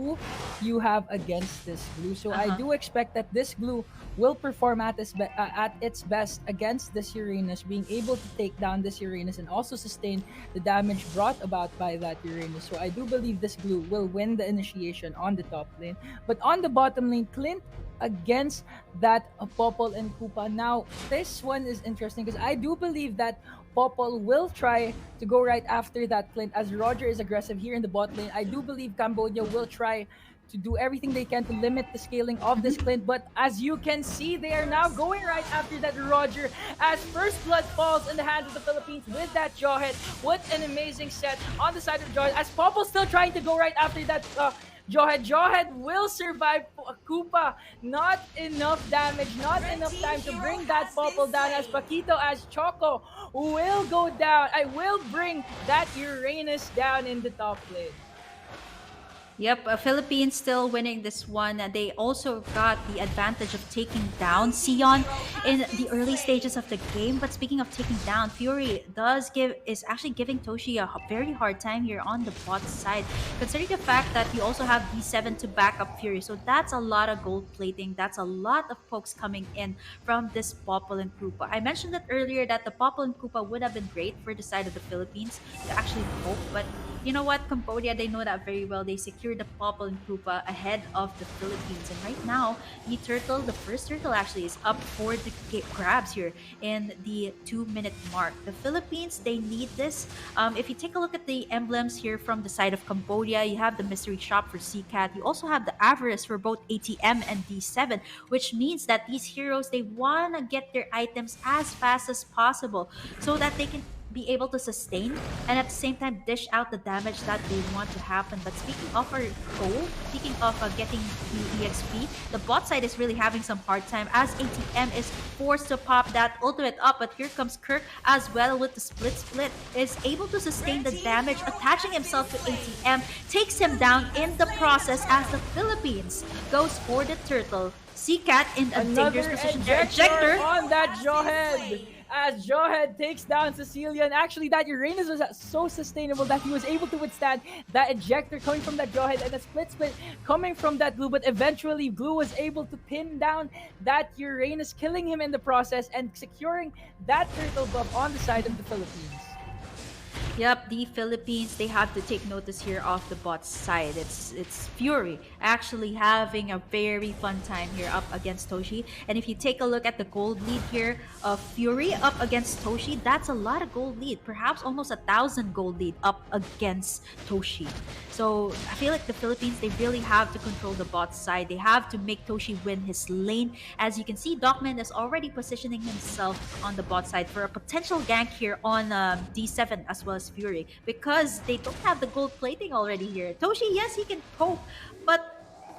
who you have against this glue. So I Uh-huh. do expect that this glue will perform at its best against this Uranus, being able to take down this Uranus and also sustain the damage brought about by that Uranus. So I do believe this glue will win the initiation on the top lane. But on the bottom lane, Clint against that Popol and Koopa. Now, this one is interesting because I do believe that Popol will try to go right after that Clint as Roger is aggressive here in the bot lane. I do believe Cambodia will try to do everything they can to limit the scaling of this Mhm. Clint. But as you can see, they are now going right after that Roger as first blood falls in the hands of the Philippines with that jaw hit. What an amazing set on the side of Jaw as Popol still trying to go right after that Jawhead. Jawhead will survive Koopa. Not enough damage, not Red enough team time to hero bring that has been Popple down as slain. Paquito, as Choco will go down. I will bring that Uranus down in the top lane. Yep, Philippines still winning this one. They also got the advantage of taking down Blue team Sion hero has in been the early slain. stages of the game. But speaking of taking down, Fury is actually giving Toshi a very hard time here on the bot side, considering the fact that you also have D7 to back up Fury. So that's a lot of gold plating. That's a lot of pokes coming in from this Popol and Koopa. I mentioned that earlier that the Popol and Koopa would have been great for the side of the Philippines to actually poke, but you know what? Cambodia, they know that very well. They secured the Popol and Krupa ahead of the Philippines. And right now, the first turtle actually is up for the grabs here in the 2 minute mark. The Philippines, they need this. If you take a look at the emblems here from the side of Cambodia, you have the mystery shop for CCAT. You also have the avarice for both ATM and D7, which means that these heroes, they want to get their items as fast as possible so that they can be able to sustain and at the same time dish out the damage that they want to happen. But speaking of our goal, speaking of getting the EXP, the bot side is really having some hard time as ATM is forced to pop that ultimate up. But here comes Kirk as well with the split, is able to sustain Red the team damage, hero attaching has been himself to slain. ATM, takes him Blue down team in has the slain the process as the dragon. Philippines goes for the turtle. Seacat in a dangerous Another position there. ejector Ejector. on Hero that has been Jawhead slain. as Jawhead takes down Cecilia. And actually, that Uranus was so sustainable that he was able to withstand that ejector coming from that Jawhead and a split coming from that Glue. But eventually, Glue was able to pin down that Uranus, killing him in the process and securing that turtle buff on the side of the Philippines. Yep, the Philippines, they have to take notice here of the bot's side. It's Fury actually having a very fun time here up against Toshi. And if you take a look at the gold lead here of Fury up against Toshi, that's a lot of gold lead. Perhaps almost 1,000 gold lead up against Toshi. So I feel like the Philippines, they really have to control the bot side. They have to make Toshi win his lane. As you can see, Dogman is already positioning himself on the bot side for a potential gank here on D7 as well as Fury because they don't have the gold plating already here. Toshi, yes, he can poke, but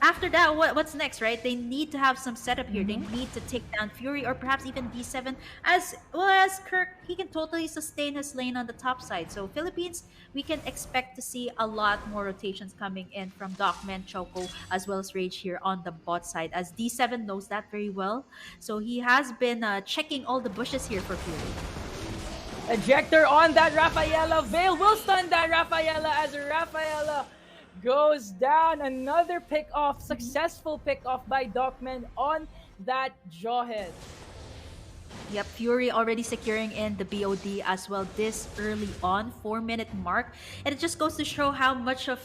after that, what's next, right? They need to have some setup here. They Mm-hmm. need to take down Fury or perhaps even D7. As well as Kirk, he can totally sustain his lane on the top side. So Philippines, we can expect to see a lot more rotations coming in from Dogman, Choco, as well as Rage here on the bot side. As D7 knows that very well, so he has been checking all the bushes here for Fury. Ejector on that Rafaela. Vale will stun that Rafaela as Rafaela goes down. Another pick off, successful pick off by Dockman on that Jawhead. Yep, Fury already securing in the BOD as well this early on, 4 minute mark. And it just goes to show how much of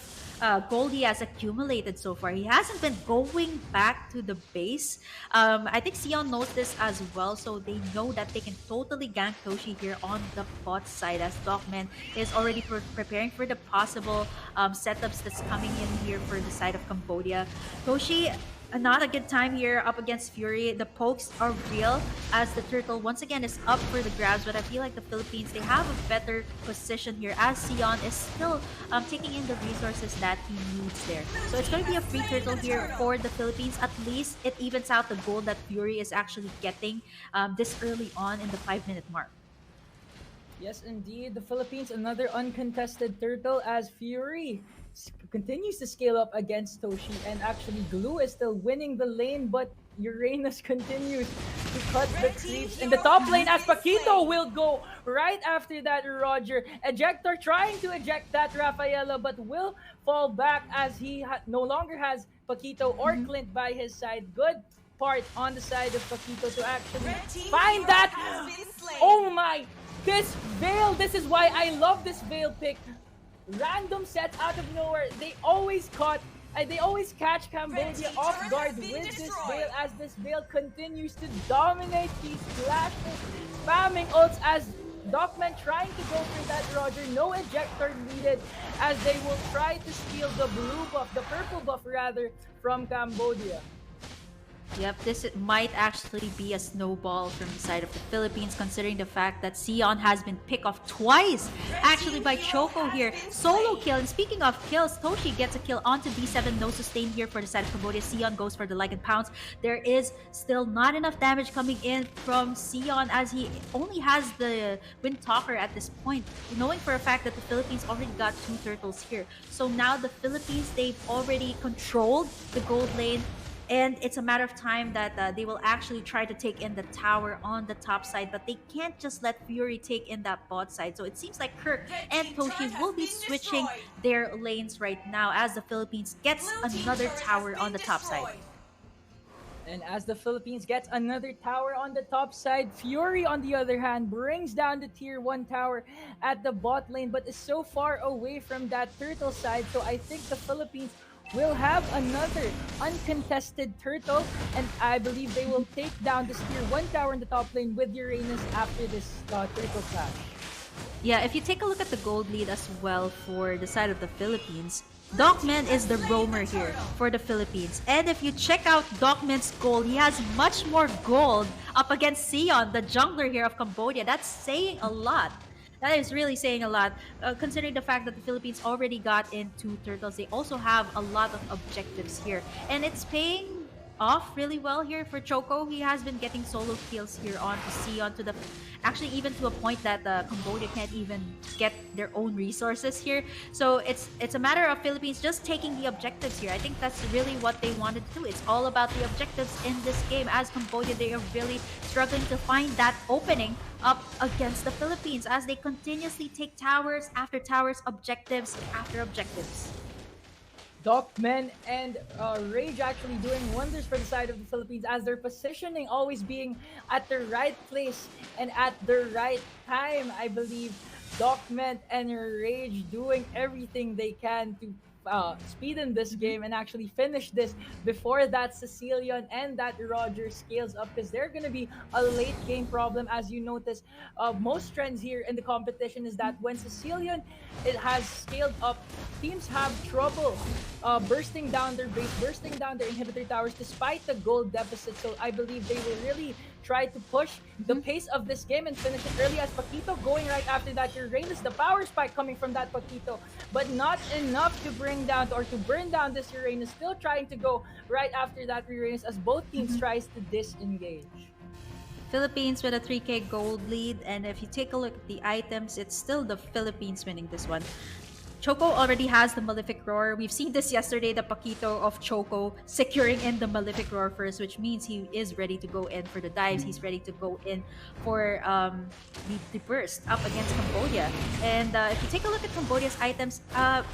gold he has accumulated so far. He hasn't been going back to the base. I think Sion knows this as well, so they know that they can totally gank Toshi here on the bot side as Dogman is already preparing for the possible setups that's coming in here for the side of Cambodia. Toshi, not a good time here up against Fury. The pokes are real as the turtle once again is up for the grabs, but I feel like the Philippines, they have a better position here as Sion is still taking in the resources that he needs there. So it's going to be a free turtle here for the Philippines. At least it evens out the gold that Fury is actually getting this early on in the 5 minute mark. Yes, indeed. The Philippines, another uncontested turtle as Fury continues to scale up against Toshi. And actually, Glue is still winning the lane, but Uranus continues to cut the creeps in the top lane as Paquito will go right after that Roger. Ejector trying to eject that Rafaela but will fall back as he no longer has Paquito or Mhm. Clint by his side. Good part on the side of Paquito to actually find that. Oh my! This Veil, this is why I love this Veil pick. Random sets out of nowhere. They always catch Cambodia off guard with this Veil as this Veil continues to dominate these flashes, spamming ults as Dockman trying to go for that Roger. No ejector needed as they will try to steal the blue buff, the purple buff rather, from Cambodia. Yep, this might actually be a snowball from the side of the Philippines, considering the fact that Sion has been picked off twice, actually by Choco here. Solo kill, and speaking of kills, Toshi gets a kill onto D7, no sustain here for the side of Cambodia. Sion goes for the like and pounce. There is still not enough damage coming in from Sion as he only has the Wind Talker at this point, knowing for a fact that the Philippines already got 2 turtles here. So now the Philippines, they've already controlled the gold lane, and it's a matter of time that they will actually try to take in the tower on the top side, but they can't just let Fury take in that bot side. So it seems like Kirk and Toshi will be switching their lanes right now as the Philippines gets another tower on the top side. And as the Philippines gets another tower on the top side, Fury, on the other hand, brings down the tier 1 tower at the bot lane, but is so far away from that turtle side. So I think the Philippines will have another uncontested turtle, and I believe they will take down this tier 1 tower in the top lane with Uranus after this turtle clash. Yeah, if you take a look at the gold lead as well for the side of the Philippines, Dogman is the roamer here for the Philippines. And if you check out Dogman's gold, he has much more gold up against Sion, the jungler here of Cambodia. That's saying a lot. That is really saying a lot, considering the fact that the Philippines already got in 2 turtles. They also have a lot of objectives here. And it's paying off really well here for Choco. He has been getting solo kills here on to Sion, to the actually even to a point that Cambodia can't even get their own resources here. So it's a matter of Philippines just taking the objectives here. I think that's really what they wanted to do. It's all about the objectives in this game, as Cambodia, they are really struggling to find that opening up against the Philippines as they continuously take towers after towers, objectives after objectives. Dockmen and Rage actually doing wonders for the side of the Philippines as their positioning always being at the right place and at the right time. I believe Dockmen and Rage doing everything they can to speed in this game and actually finish this before that Sicilian and that Roger scales up, because they're going to be a late game problem. As you notice, most trends here in the competition is that when Sicilian it has scaled up, teams have trouble bursting down their base, bursting down their inhibitor towers despite the gold deficit. So I believe they will really try to push the pace of this game and finish it early, as Paquito going right after that Uranus, the power spike coming from that Paquito, but not enough to bring down or to burn down this Uranus. Still trying to go right after that Uranus as both teams tries to disengage. Philippines with a 3k gold lead, and if you take a look at the items, it's still the Philippines winning this one. Choco already has the Malefic Roar. We've seen this yesterday, the Paquito of Choco securing in the Malefic Roar first, which means he is ready to go in for the dives. He's ready to go in for the burst up against Cambodia. And if you take a look at Cambodia's items,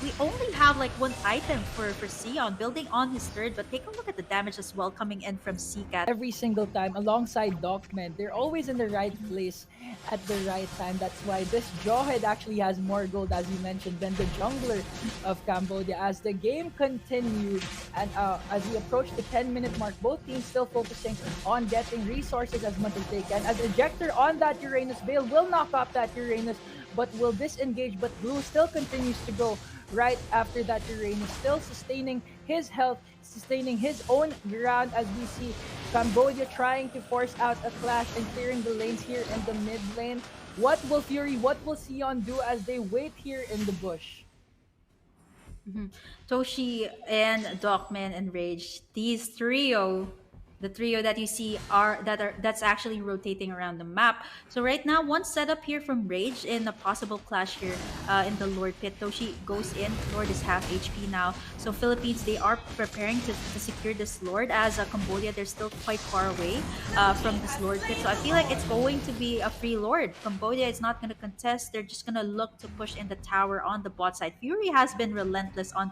we only have like 1 item for Sion, building on his third, but take a look at the damage as well coming in from Seacat. Every single time alongside Dockman, they're always in the right place at the right time. That's why this Jawhead actually has more gold, as you mentioned, than the jungler of Cambodia. As the game continued and as we approach the 10-minute mark, both teams still focusing on getting resources as much as they can. As Ejector on that Uranus, Veil will knock off that Uranus, but will disengage. But Blue still continues to go right after that Uranus, still sustaining his health, sustaining his own ground, as we see Cambodia trying to force out a clash and clearing the lanes here in the mid lane. What will Fury, what will Sion do as they wait here in the bush? Toshi and Dogman and Rage, these trio the trio that you see that's actually rotating around the map. So right now, one setup here from Rage in a possible clash here in the Lord pit. Toshi goes in. Lord is half HP now. So Philippines, they are preparing to secure this Lord, as Cambodia, they're still quite far away from this Lord pit. So I feel like it's going to be a free Lord. Cambodia is not going to contest. They're just going to look to push in the tower on the bot side. Fury has been relentless on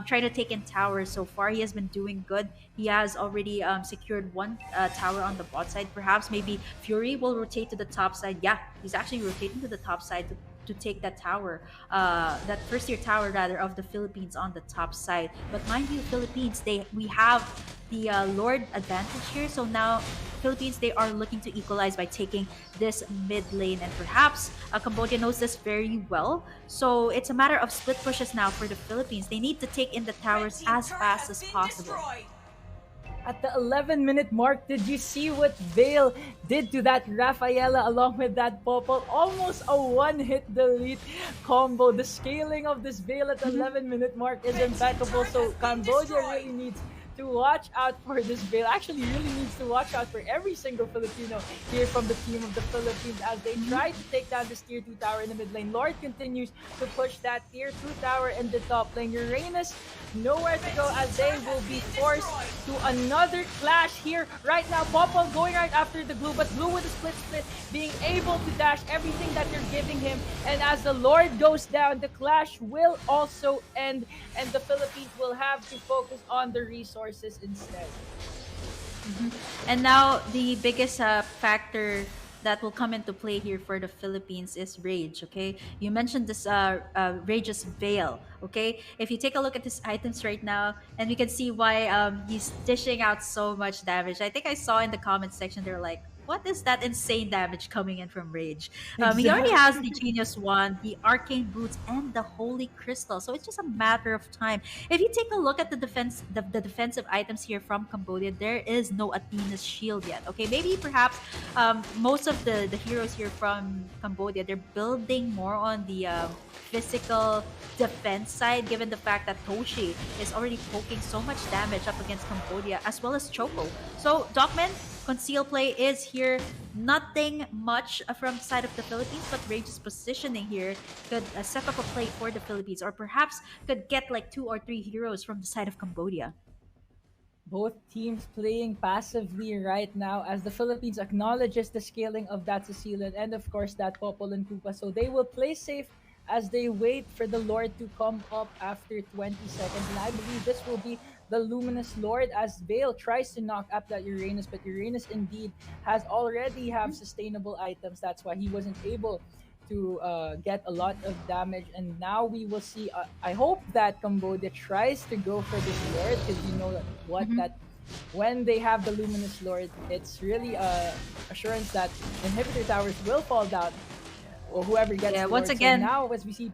trying to take in towers so far. He has been doing good. He has already secured one tower on the bot side. Perhaps maybe Fury will rotate to the top side. Yeah, he's actually rotating to the top side to take that tower, that first tier tower rather of the Philippines on the top side. But mind you, Philippines, we have the Lord advantage here. So now Philippines, they are looking to equalize by taking this mid lane, and perhaps Cambodia knows this very well. So it's a matter of split pushes now for the Philippines. They need to take in the towers as fast as possible. At the 11-minute mark, did you see what Vale did to that Rafaela along with that Popol? Almost a one-hit delete combo. The scaling of this Vale at the 11-minute mark is impeccable. So Cambodia really needs to watch out for this Vale. Actually, really needs to watch out for every single Filipino here from the team of the Philippines as they try to take down this tier 2 tower in the mid lane. Lord continues to push that tier 2 tower in the top lane. Uranus nowhere to go as they will be forced to another clash here right now. Popol going right after the Blue, but Blue with a split, being able to dash everything that they're giving him. And as the Lord goes down, the clash will also end, and the Philippines will have to focus on the resources instead. And now the biggest factor that will come into play here for the Philippines is Rage. Okay, you mentioned this Rage's Veil. Okay, if you take a look at his items right now, and you can see why he's dishing out so much damage. I think I saw in the comment section they're like, what is that insane damage coming in from Rage? He already has the Genius Wand, the Arcane Boots, and the Holy Crystal. So it's just a matter of time. If you take a look at the defensive items here from Cambodia, there is no Athena's Shield yet. Okay, maybe perhaps most of the heroes here from Cambodia, they're building more on the physical defense side, given the fact that Toshi is already poking so much damage up against Cambodia, as well as Choco. So Dogman, conceal play is here. Nothing much from the side of the Philippines, but Rage's positioning here could set up a play for the Philippines, or perhaps could get like 2 or 3 heroes from the side of Cambodia. Both teams playing passively right now as the Philippines acknowledges the scaling of that Cecilia and of course that Popol and Koopa. So they will play safe as they wait for the Lord to come up after 20 seconds. And I believe this will be the Luminous Lord as Vale tries to knock up that Uranus, but Uranus indeed has already have sustainable items. That's why he wasn't able to get a lot of damage. And now we will see. I hope that Cambodia tries to go for this Lord, because you know what, that when they have the Luminous Lord, it's really assurance that inhibitor towers will fall down, or whoever gets the once Lord. again, so now as we see.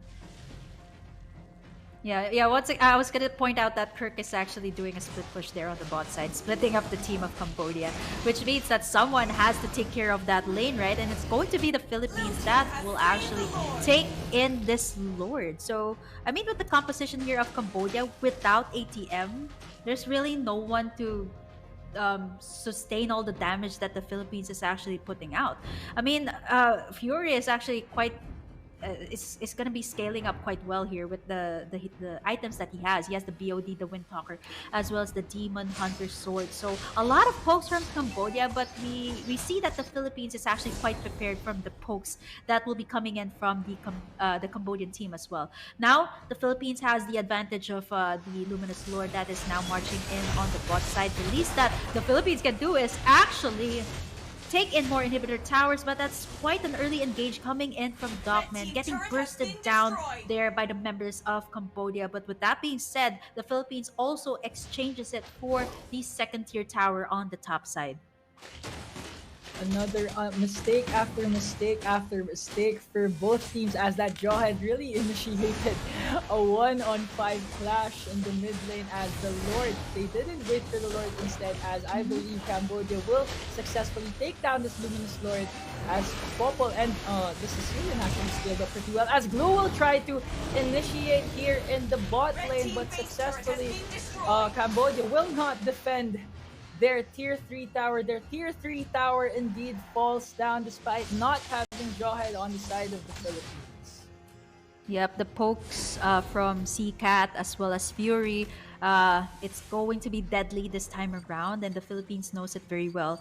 I was gonna point out that Kirk is actually doing a split push there on the bot side, splitting up the team of Cambodia, which means that someone has to take care of that lane, right? And it's going to be the Philippines that will actually take in this Lord. So, I mean, with the composition here of Cambodia without ATM, there's really no one to sustain all the damage that the Philippines is actually putting out. I mean, Fury is actually quite is going to be scaling up quite well here with the items that he has. He has the BOD, the Windtalker, as well as the Demon Hunter Sword. So a lot of pokes from Cambodia, but we see that the Philippines is actually quite prepared from the pokes that will be coming in from the Cambodian team as well. Now the Philippines has the advantage of the Luminous Lord that is now marching in on the bot side. The least that the Philippines can do is actually take in more inhibitor towers, but that's quite an early engage coming in from Dogman, getting bursted down there by the members of Cambodia. But with that being said, the Philippines also exchanges it for the second tier tower on the top side. Another mistake after mistake after mistake for both teams as that Jawhead really initiated a 1-on-5 clash in the mid lane as the Lord. They didn't wait for the Lord instead, as I believe Cambodia will successfully take down this Luminous Lord as Popol and the Sicilian actually scaled up pretty well as Glue will try to initiate here in the bot lane, but successfully Cambodia will not defend Their tier 3 tower indeed falls down despite not having Jawhead on the side of the Philippines. Yep, the pokes from Cat as well as Fury. It's going to be deadly this time around, and the Philippines knows it very well.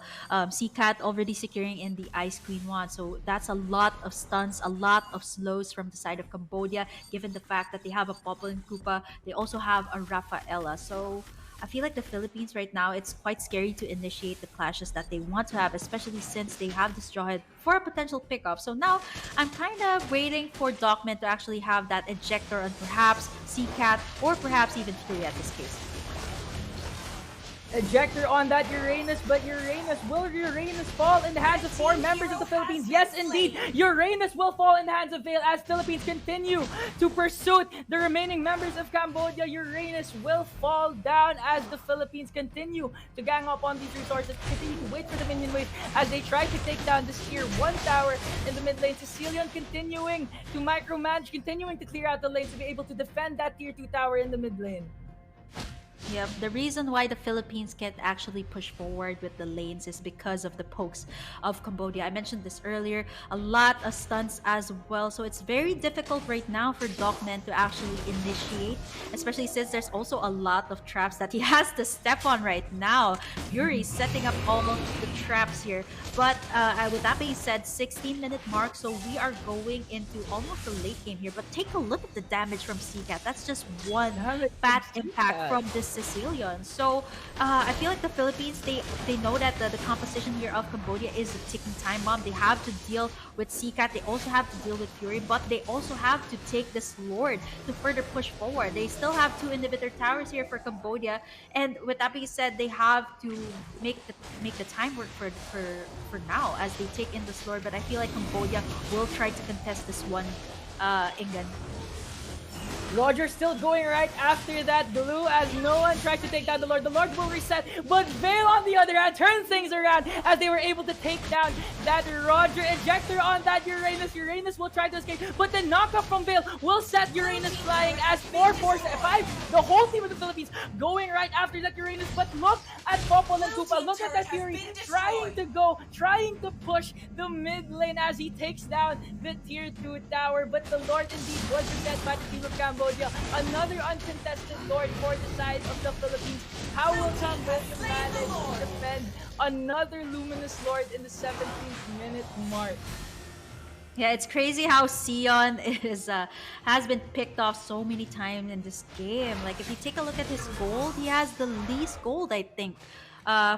Cat already securing in the Ice Queen one, so that's a lot of stunts, a lot of slows from the side of Cambodia. Given the fact that they have a Popol and Koopa, they also have a Rafaela. So I feel like the Philippines right now, it's quite scary to initiate the clashes that they want to have, especially since they have this Jawhead for a potential pickup. So now I'm kind of waiting for Dockman to actually have that ejector on perhaps Cat or perhaps even Fury at this case. Ejector on that Uranus, but will Uranus fall in the hands of four members of the Philippines? Yes, indeed, Uranus will fall in the hands of Vale as Philippines continue to pursue the remaining members of Cambodia. Uranus will fall down as the Philippines continue to gang up on these resources, continue to wait for the minion wave as they try to take down this tier 1 tower in the mid lane. Sicilian continuing to micromanage, continuing to clear out the lanes to be able to defend that tier 2 tower in the mid lane. Yep, the reason why the Philippines can't actually push forward with the lanes is because of the pokes of Cambodia. I mentioned this earlier, a lot of stunts as well. So it's very difficult right now for Dogman to actually initiate, especially since there's also a lot of traps that he has to step on right now. Fury setting up all of the traps here. But with that being said, 16-minute mark, so we are going into almost a late game here. But take a look at the damage from Cat. That's just one fat impact from this Sicilian. So I feel like the Philippines, they know that the composition here of Cambodia is a ticking time bomb. They have to deal with Cat. They also have to deal with Fury, but they also have to take this Lord to further push forward. They still have two inhibitor towers here for Cambodia, and with that being said, they have to make the time work for now as they take in this Lord. But I feel like Cambodia will try to contest this one, Ingan. Roger still going right after that blue as no one tries to take down the Lord. The Lord will reset, but Vale on the other hand turns things around as they were able to take down that Roger ejector on that Uranus. Uranus will try to escape, but the knockup from Vale will set Uranus flying as 4-4-5. The whole team of the Philippines going right after that Uranus, but look at Popol and Koopa. Look at that Fury trying to push the mid lane as he takes down the tier 2 tower, but the Lord indeed was reset by the team of Cambodia. Another uncontested Lord for the side of the Philippines. How will Cambodia manage to defend another Luminous Lord in the 17th minute mark? Yeah, it's crazy how Sion is has been picked off so many times in this game. Like if you take a look at his gold, he has the least gold, I think.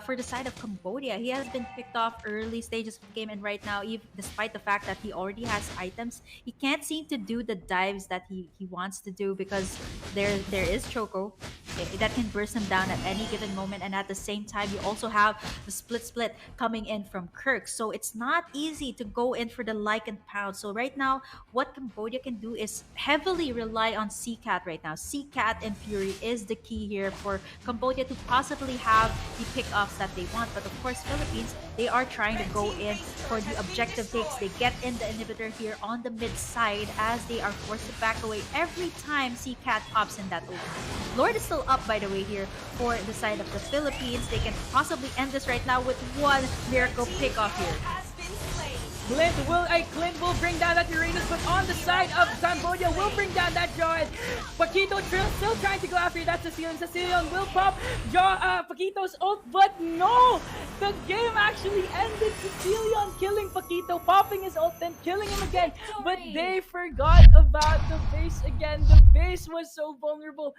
For the side of Cambodia, he has been picked off early stages of the game, and right now, even despite the fact that he already has items, he can't seem to do the dives that he wants to do because there is Choco that can burst him down at any given moment, and at the same time, you also have the split coming in from Kirk, so it's not easy to go in for the like and pound. So right now, what Cambodia can do is heavily rely on Cat right now. Cat and Fury is the key here for Cambodia to possibly have the pick-offs that they want. But of course, Philippines, they are trying to go in for the objective takes. They get in the inhibitor here on the mid side as they are forced to back away every time Cat pops in that open. Lord is still up, by the way, here for the side of the Philippines. They can possibly end this right now with one miracle pick-off here. Clint will bring down that Uranus, but on the side of Cambodia will bring down that John. Paquito Trill still trying to go after that Sicilian. Sicilian will pop Paquito's ult, but no! The game actually ended. Sicilian killing Paquito, popping his ult, then killing him again. But they forgot about the base again. The base was so vulnerable